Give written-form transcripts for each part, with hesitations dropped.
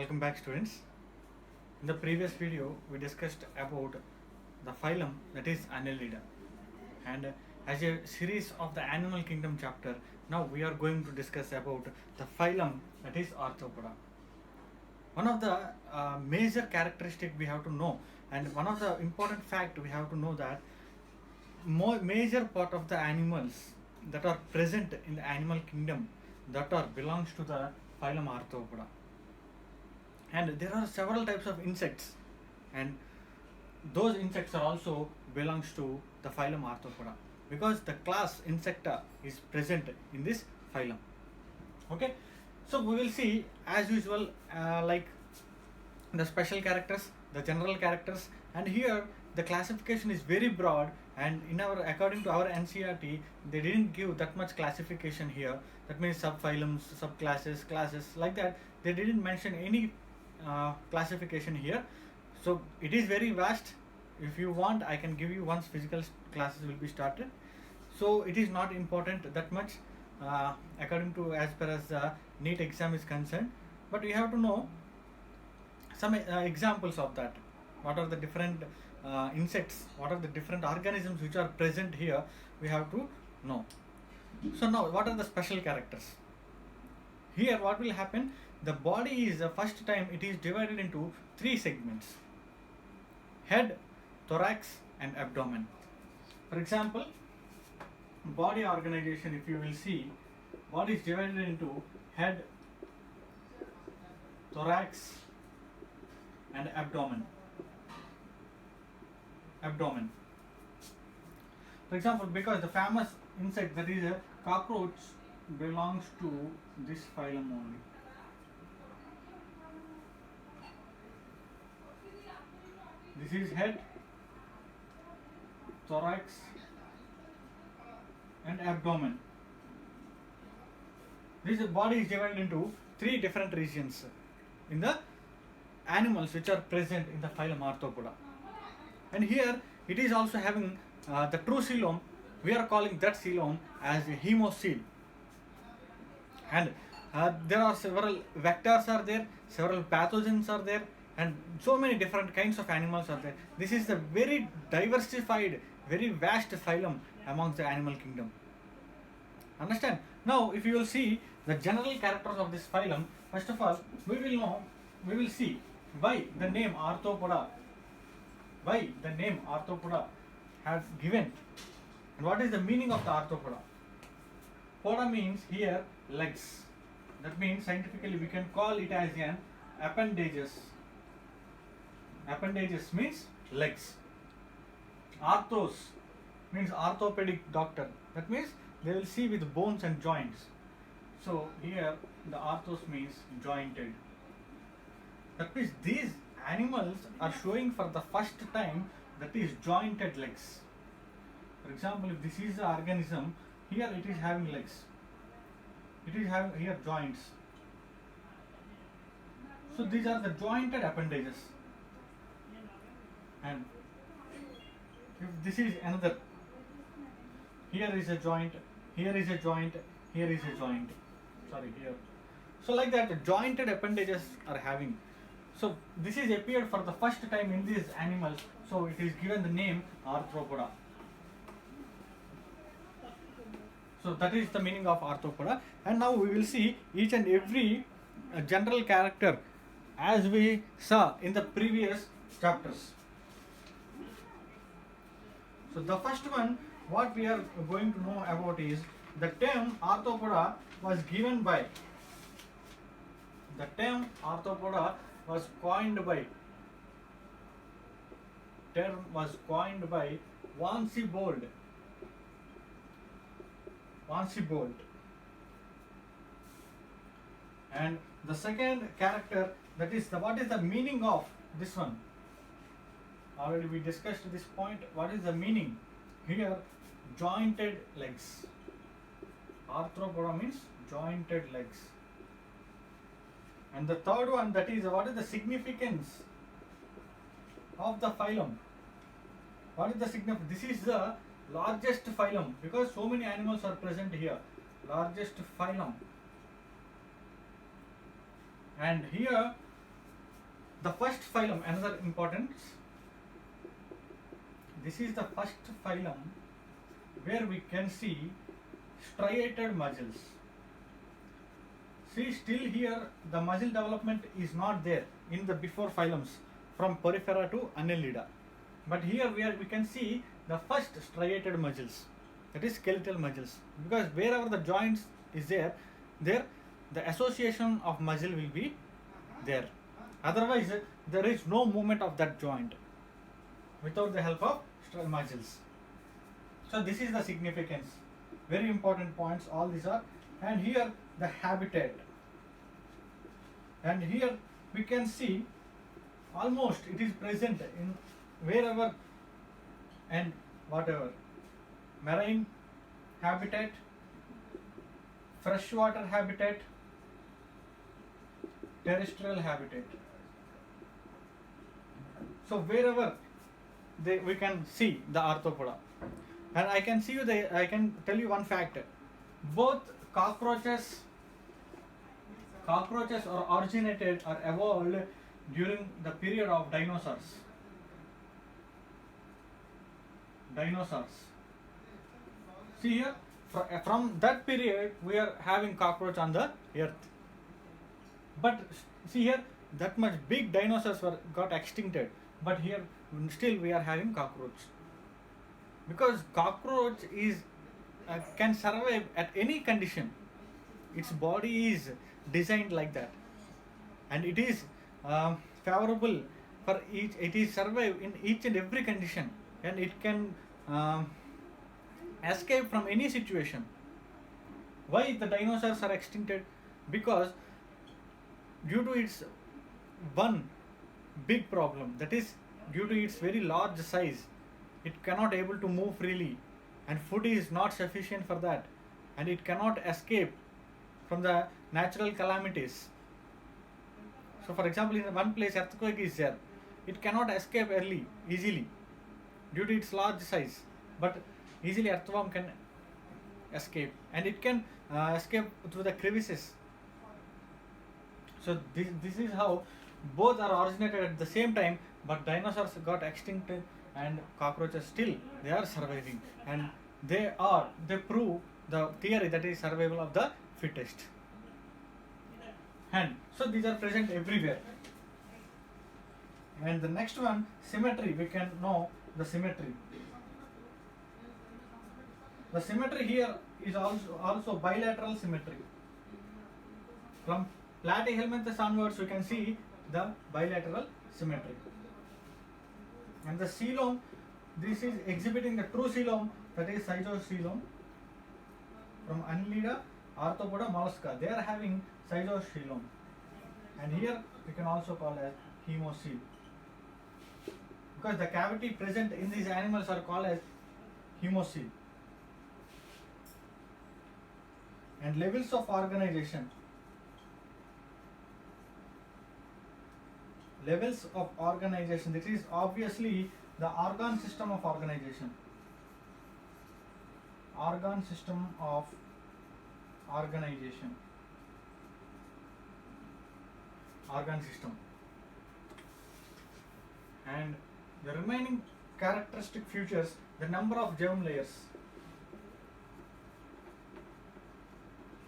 Welcome back, students. In the previous video we discussed about the phylum, that is Annelida, and as a series of the animal kingdom chapter, now we are going to discuss about the phylum, that is Arthropoda. One of the major characteristic we have to know, and one of the important fact we have to know, that major part of the animals that are present in the animal kingdom that are belongs to the phylum Arthropoda. And there are several types of insects, and those insects are also belongs to the phylum Arthropoda, because the class Insecta is present in this phylum. Okay, so we will see as usual, like the special characters, the general characters, and here the classification is very broad, and in our according to our NCERT they didn't give that much classification here. That means subphylums, subclasses, classes, like that. They didn't mention any classification here, so it is very vast. If you want, I can give you once physical classes will be started. So it is not important that much according to as per as the NEET exam is concerned, but we have to know some examples of that. What are the different insects, what are the different organisms which are present here, we have to know. So now what are the special characters? Here what will happen, the body is the first time it is divided into three segments: head, thorax and abdomen. For example, body organization, if you will see, body is divided into head, thorax and abdomen. For example, because the famous insect, that is a cockroach, belongs to this phylum only. This is head, thorax and abdomen. This body is divided into three different regions in the animals which are present in the phylum Arthropoda. And here it is also having the true coelom. We are calling that coelom as a hemocoel. And there are several vectors are there, several pathogens are there, and so many different kinds of animals are there. This is a very diversified, very vast phylum amongst the animal kingdom. Understand? Now if you will see the general characters of this phylum, first of all we will see why the name Arthropoda has given, and what is the meaning of the Arthropoda. Poda means here legs. That means scientifically we can call it as an appendages. Appendages means legs. Arthros means orthopedic doctor. That means they will see with bones and joints. So here the arthros means jointed. That means these animals are showing for the first time, that is jointed legs. For example, if this is the organism, here it is having legs, it is having here joints. So these are the jointed appendages. And if this is another, here is a joint, here is a joint, here is a joint, sorry, here. So like that, jointed appendages are having. So this is appeared for the first time in these animals, so it is given the name Arthropoda. So that is the meaning of Arthropoda. And now we will see each and every general character as we saw in the previous chapters. So the first one, what we are going to know about is the term Arthropoda was given by, the term Arthropoda was coined by Vancy Bold. And the second character, that is what is the meaning of this one. Already we discussed this point. What is the meaning? Here, jointed legs. Arthropoda means jointed legs. And the third one, that is what is the significance of the phylum. What is the significance? This is the largest phylum, because so many animals are present here. Largest phylum. And here The first phylum, another importance. This is the first phylum where we can see striated muscles. See, still here the muscle development is not there in the before phylums from Porifera to Annelida. But here we can see the first striated muscles, that is skeletal muscles, because wherever the joints is there the association of muscle will be there. Otherwise, there is no movement of that joint without the help of muscles. So this is the significance. Very important points all these are. And here the habitat. And here we can see almost it is present in wherever and whatever. Marine habitat, freshwater habitat, terrestrial habitat. So wherever we can see the arthropoda. And I can tell you one fact. Both cockroaches are originated or evolved during the period of dinosaurs. See here, from that period we are having cockroach on the earth. But see here, that much big dinosaurs got extincted. But here still we are having cockroach. Because cockroach can survive at any condition. Its body is designed like that, and it is favorable for each. It is survive in each and every condition, and it can escape from any situation. Why the dinosaurs are extincted? Because due to its one big problem, that is due to its very large size, it cannot able to move freely, and food is not sufficient for that, and it cannot escape from the natural calamities. So for example, in one place earthquake is there, it cannot escape easily due to its large size, but easily earthworm can escape, and it can escape through the crevices. So this is how both are originated at the same time, but dinosaurs got extincted and cockroaches still they are surviving, and they prove the theory that is survival of the fittest. And so these are present everywhere. And the next one, symmetry, we can know the symmetry. The symmetry here is also bilateral symmetry. From platyhelminthes onwards we can see the bilateral symmetry. And the coelom, this is exhibiting the true coelom, that is cytocoelom. From Annelida, Arthropoda, Mollusca, they are having cytocoelom. And here we can also call as hemocoel, because the cavity present in these animals are called as hemocoel. And levels of organization. Levels of organization, this is obviously the organ system of organization. Organ system of organization. Organ system. And the remaining characteristic features, the number of germ layers.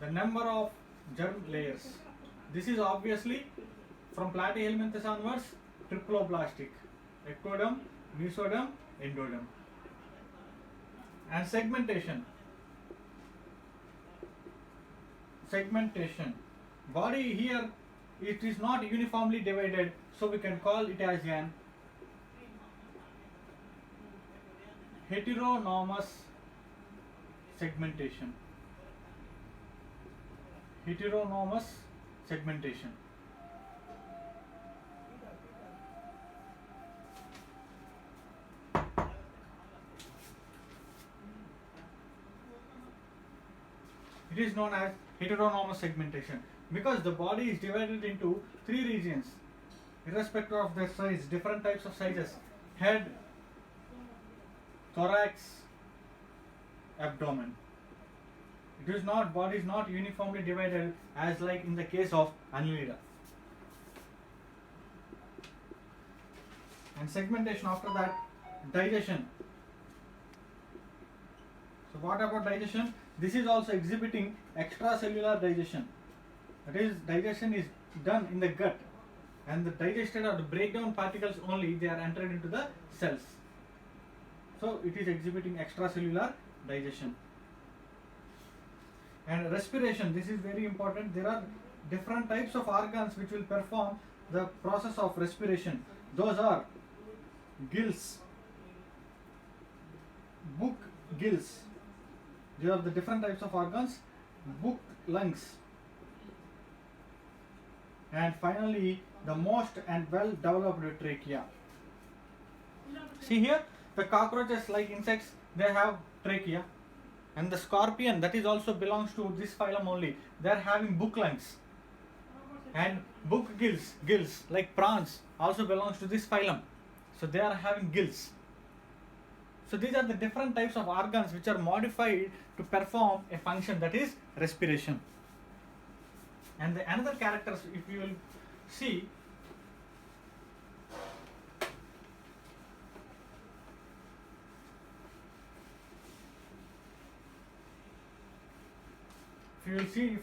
The number of germ layers. This is obviously from platyhelminthes onwards, triploblastic, ectoderm, mesoderm, endoderm. And segmentation. Segmentation. Body here, it is not uniformly divided, so we can call it as an heteronomous segmentation. Heteronomous segmentation. It is known as heteronomous segmentation because the body is divided into 3 regions, irrespective of their size, different types of sizes: head, thorax, abdomen. Body is not uniformly divided as like in the case of Annelida. And segmentation, after that digestion. So what about digestion? This is also exhibiting extracellular digestion. That is, digestion is done in the gut, and the digested or the breakdown particles only, they are entered into the cells. So it is exhibiting extracellular digestion. And respiration, this is very important. There are different types of organs which will perform the process of respiration. Those are gills, book gills. These are the different types of organs. Book lungs. And finally, the most and well developed trachea. See here, the cockroaches, like insects, they have trachea. And the scorpion, that is also belongs to this phylum only, they are having book lungs. And book gills like prawns also belongs to this phylum. So they are having gills. So these are the different types of organs which are modified to perform a function, that is respiration. And the another characters, if you will see,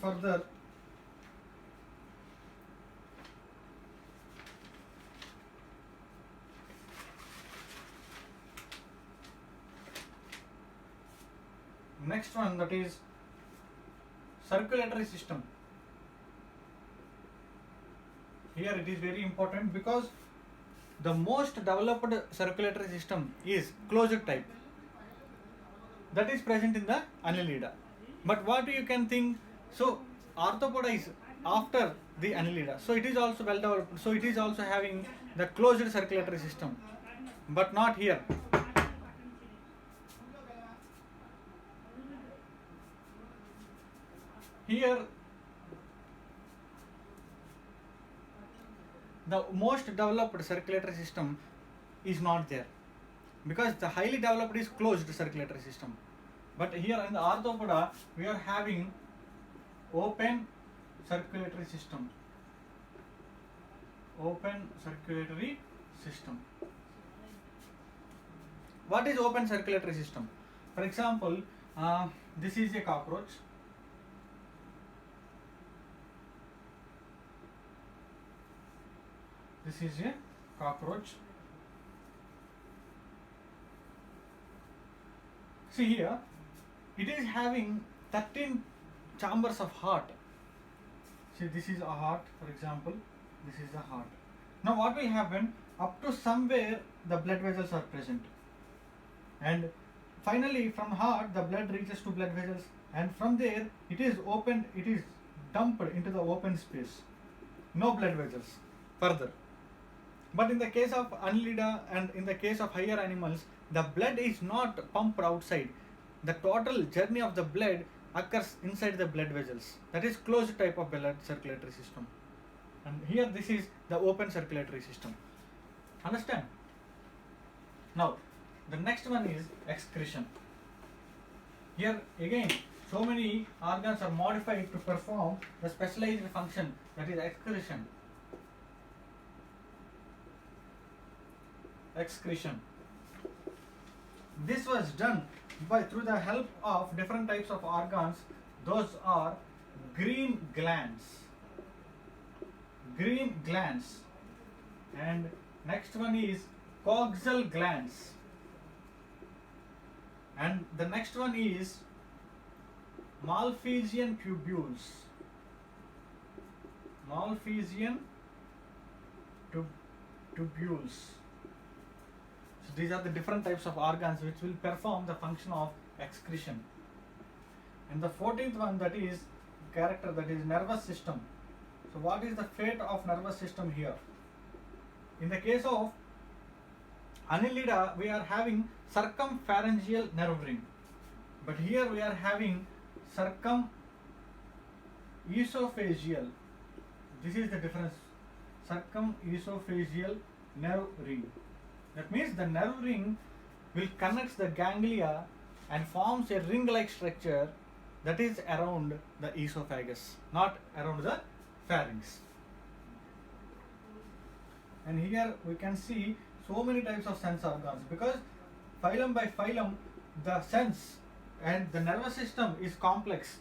further, next one, that is circulatory system. Here it is very important because the most developed circulatory system is closed type. That is present in the Annelida. But what you can think, so Arthropoda is after the Annelida. So it is also well developed. So it is also having the closed circulatory system. But not here. Here the most developed circulatory system is not there, because the highly developed is closed circulatory system. But here in the Arthropoda, we are having open circulatory system. Open circulatory system. What is open circulatory system? For example, this is a cockroach. This is a cockroach. See here, it is having 13 chambers of heart. See, this is a heart, for example. This is the heart. Now what will happen? Up to somewhere the blood vessels are present. And finally from heart the blood reaches to blood vessels, and from there it is opened, it is dumped into the open space. No blood vessels further. But in the case of Annelida and in the case of higher animals, the blood is not pumped outside. The total journey of the blood occurs inside the blood vessels. That is closed type of blood circulatory system. And here this is the open circulatory system. Understand? Now, the next one is excretion. Here again, so many organs are modified to perform the specialized function, that is excretion. Excretion. This was done through the help of different types of organs. Those are green glands. Green glands. And next one is coxal glands. And the next one is Malpighian tubules. Malpighian tubules. So these are the different types of organs which will perform the function of excretion. And the 14th one, that is character, that is nervous system. So what is the fate of nervous system here? In the case of Annelida, we are having circumpharyngeal nerve ring, but here we are having circumesophageal. This is the difference. Circumesophageal nerve ring. That means the nerve ring will connect the ganglia and forms a ring-like structure that is around the esophagus, not around the pharynx. And here we can see so many types of sense organs, because phylum by phylum the sense and the nervous system is complex.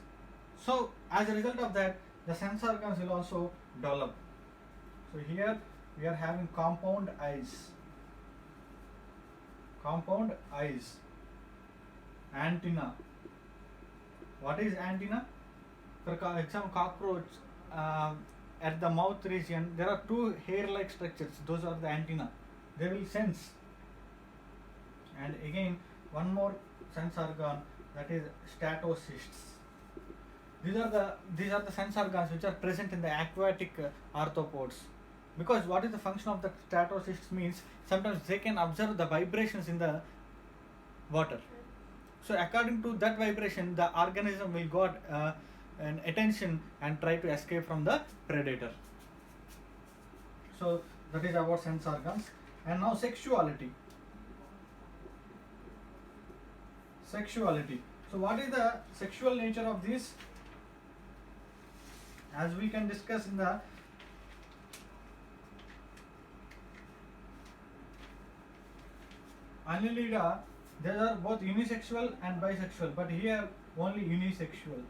So as a result of that, the sense organs will also develop. So here we are having compound eyes, antenna. What is antenna? For example, cockroach, at the mouth region there are two hair-like structures. Those are the antenna. They will sense. And again, one more sense organ, that is statocysts. These are the sense organs which are present in the aquatic arthropods. Because what is the function of the statocysts means sometimes they can observe the vibrations in the water. So according to that vibration, the organism will got an attention and try to escape from the predator. So that is about sense organs. And now sexuality. So what is the sexual nature of this? As we can discuss in the Annelida, they are both unisexual and bisexual, but here only unisexual.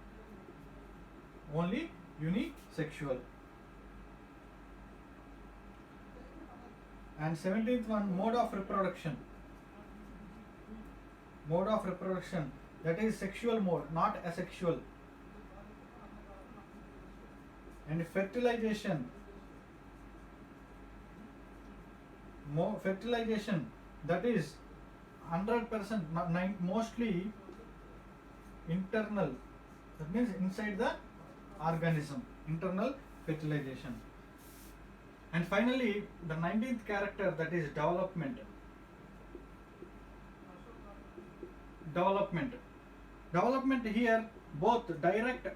And 17th one, mode of reproduction, that is sexual mode, not asexual. And fertilization, that is 100% mostly internal, that means inside the organism, internal fertilization. And finally the 19th character, that is development here, both direct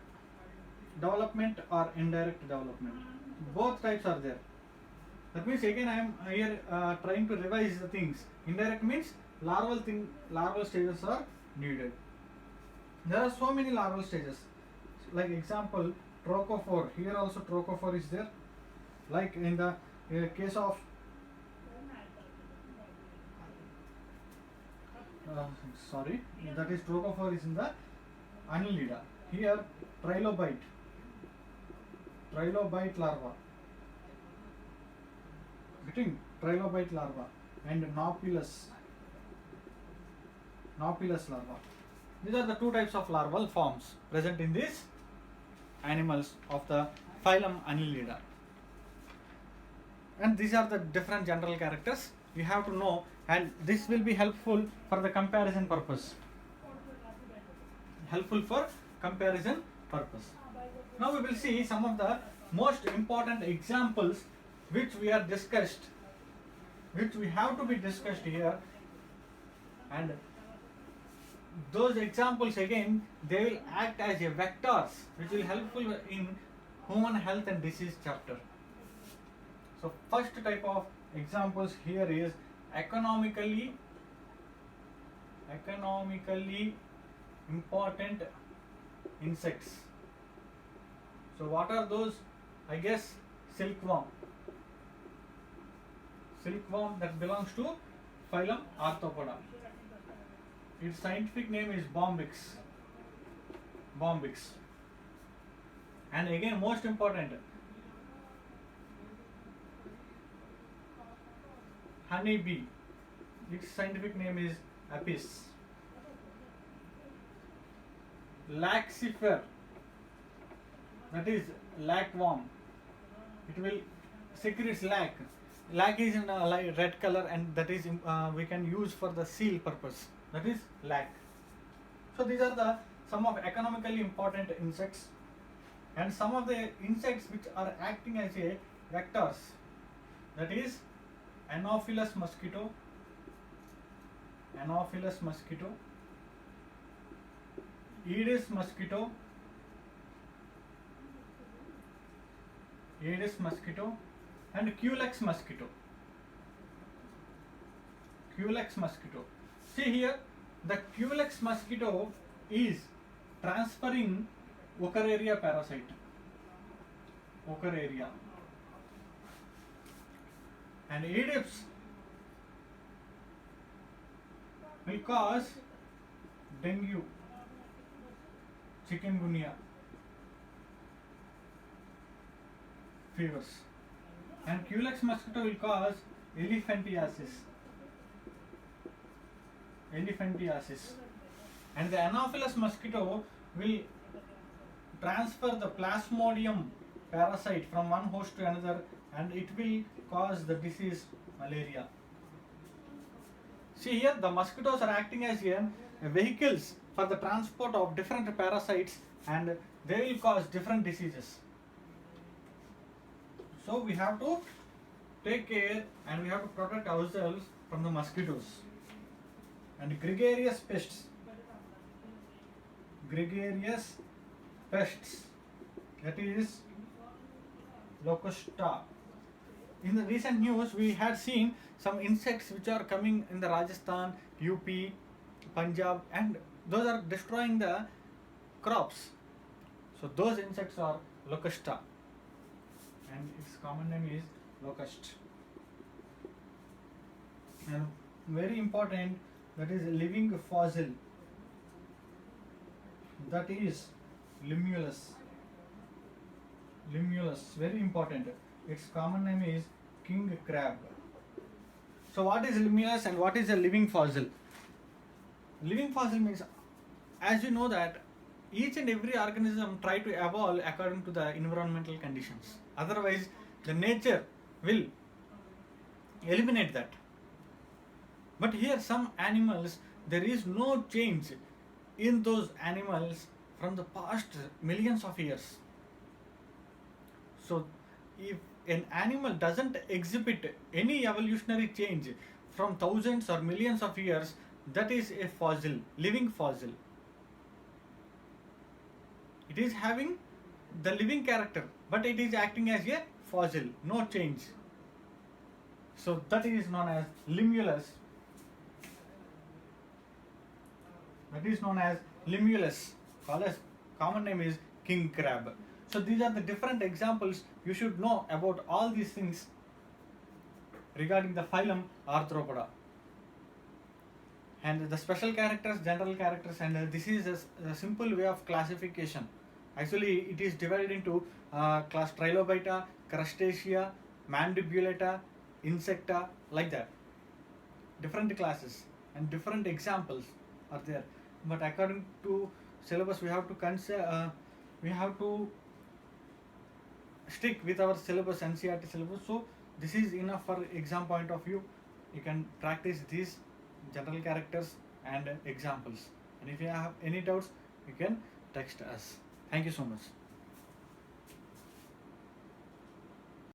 development or indirect development, both types are there. That means again I am here trying to revise the things. Indirect means larval stages are needed. There are so many larval stages. Like example, trochophore. Here also trochophore is there. Like in the case of that is trochophore is in the Annelida. Here trilobite larva. Getting trilobite larva and Nauplius larva. These are the two types of larval forms present in these animals of the phylum Annelida. And these are the different general characters you have to know, and this will be helpful for the comparison purpose. Now we will see some of the most important examples which we have to be discussed here, and those examples again, they will act as a vectors which will helpful in human health and disease chapter. So first type of examples here is economically important insects. So what are those? I guess silkworm that belongs to phylum Arthropoda. Its scientific name is Bombyx. And again, most important, honeybee. Its scientific name is Apis. Laxifer, that is lacworm. It will secretes lac. Lac is in a red color, and that is we can use for the seal purpose. That is lac. So these are some of economically important insects, and some of the insects which are acting as a vectors. That is Anopheles mosquito, Aedes mosquito, and Culex mosquito. See here, the Culex mosquito is transferring Wuchereria parasite. And Aedes will cause dengue, chikungunya fevers, and Culex mosquito will cause elephantiasis, and the Anopheles mosquito will transfer the Plasmodium parasite from one host to another, and it will cause the disease malaria. See here, the mosquitoes are acting as vehicles for the transport of different parasites, and they will cause different diseases. So we have to take care and we have to protect ourselves from the mosquitoes. And gregarious pests, that is Locusta. In the recent news, we had seen some insects which are coming in the Rajasthan, UP, Punjab, and those are destroying the crops. So those insects are Locusta, and its common name is locust. And very important, that is living fossil, that is Limulus, very important. Its common name is king crab. So what is Limulus and what is a living fossil? Living fossil means, as you know, that each and every organism try to evolve according to the environmental conditions. Otherwise, the nature will eliminate that. But here some animals, there is no change in those animals from the past millions of years. So if an animal doesn't exhibit any evolutionary change from thousands or millions of years, that is a fossil, living fossil. It is having the living character, but it is acting as a fossil, no change. So that is known as Limulus. Common name is king crab. So these are the different examples. You should know about all these things regarding the phylum Arthropoda. And the special characters, general characters, and this is a simple way of classification. Actually, it is divided into class Trilobita, Crustacea, Mandibulata, Insecta, like that. Different classes and different examples are there. But according to syllabus, we have to stick with our syllabus, NCERT syllabus. So this is enough for exam point of view. You can practice these general characters and examples. And if you have any doubts, you can text us. Thank you so much.